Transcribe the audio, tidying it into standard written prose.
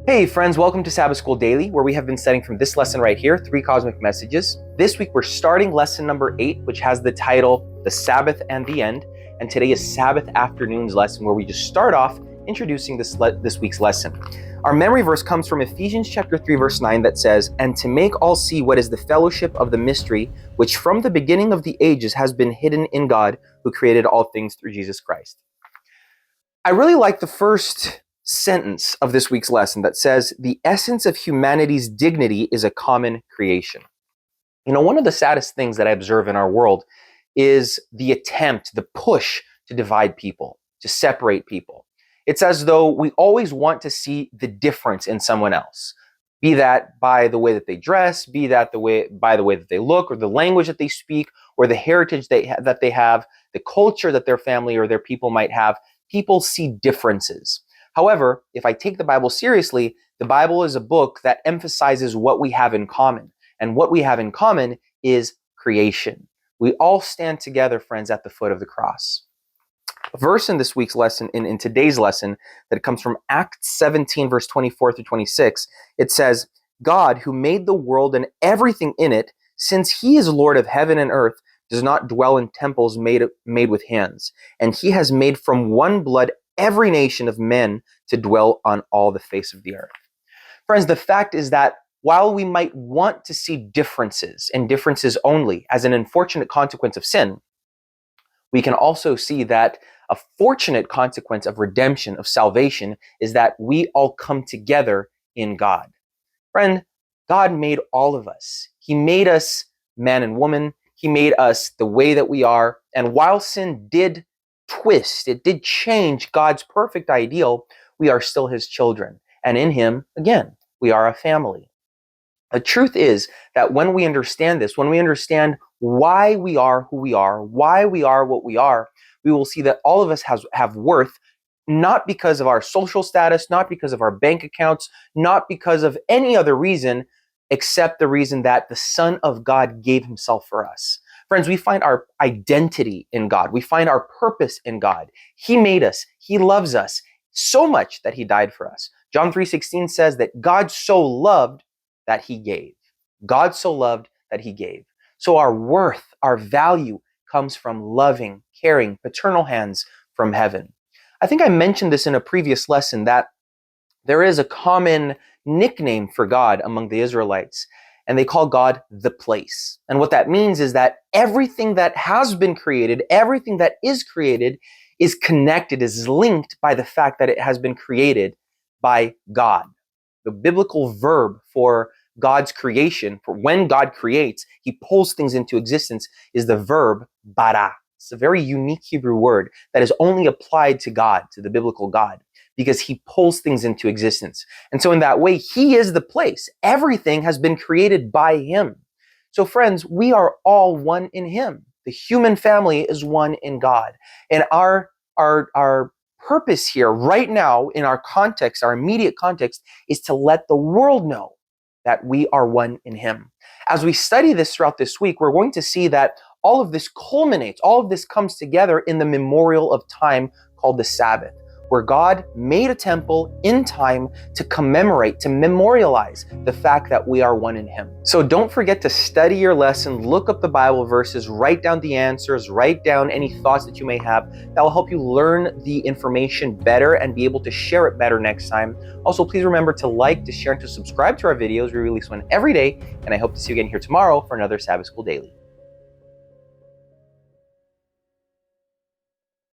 Hey friends, welcome to Sabbath School Daily, where we have been studying from this lesson right here, 3 cosmic messages. This week we're starting lesson number 8, which has the title, The Sabbath and the End. And today is Sabbath Afternoon's lesson, where we just start off introducing this week's lesson. Our memory verse comes from Ephesians chapter 3, verse 9 that says, "And to make all see what is the fellowship of the mystery, which from the beginning of the ages has been hidden in God, who created all things through Jesus Christ." I really like the first sentence of this week's lesson that says, "The essence of humanity's dignity is a common creation." You know, one of the saddest things that I observe in our world is the attempt, the push to divide people, to separate people. It's as though we always want to see the difference in someone else, be that by the way that they dress, be that by the way that they look, or the language that they speak, or the heritage that they have, the culture that their family or their people might have. People see differences. However, if I take the Bible seriously, the Bible is a book that emphasizes what we have in common. And what we have in common is creation. We all stand together, friends, at the foot of the cross. A verse in this week's lesson, in today's lesson, that comes from Acts 17, verse 24 through 26, it says, "God, who made the world and everything in it, since he is Lord of heaven and earth, does not dwell in temples made with hands. And he has made from one blood every nation of men to dwell on all the face of the earth." Friends, the fact is that while we might want to see differences and differences only as an unfortunate consequence of sin, we can also see that a fortunate consequence of redemption, of salvation, is that we all come together in God. Friend, God made all of us. He made us man and woman. He made us the way that we are. And while sin did twist, it did change God's perfect ideal, we are still his children. And in him, again, we are a family. The truth is that when we understand this, when we understand why we are who we are, why we are what we are, we will see that all of us have worth, not because of our social status, not because of our bank accounts, not because of any other reason, except the reason that the Son of God gave himself for us. Friends, we find our identity in God. We find our purpose in God. He made us. He loves us so much that he died for us. John 3:16 says that God so loved that he gave. God so loved that he gave. So our worth, our value comes from loving, caring, paternal hands from heaven. I think I mentioned this in a previous lesson that there is a common nickname for God among the Israelites, and they call God the place. And what that means is that everything that has been created, everything that is created, is connected, is linked by the fact that it has been created by God. The biblical verb for God's creation, for when God creates, he pulls things into existence, is the verb bara. It's a very unique Hebrew word that is only applied to God, to the biblical God, because he pulls things into existence. And so in that way, he is the place. Everything has been created by him. So friends, we are all one in him. The human family is one in God. And our purpose here right now in our context, our immediate context, is to let the world know that we are one in him. As we study this throughout this week, we're going to see that all of this culminates, all of this comes together in the memorial of time called the Sabbath, where God made a temple in time to commemorate, to memorialize the fact that we are one in him. So don't forget to study your lesson, look up the Bible verses, write down the answers, write down any thoughts that you may have. That will help you learn the information better and be able to share it better next time. Also, please remember to like, to share, and to subscribe to our videos. We release one every day, and I hope to see you again here tomorrow for another Sabbath School Daily.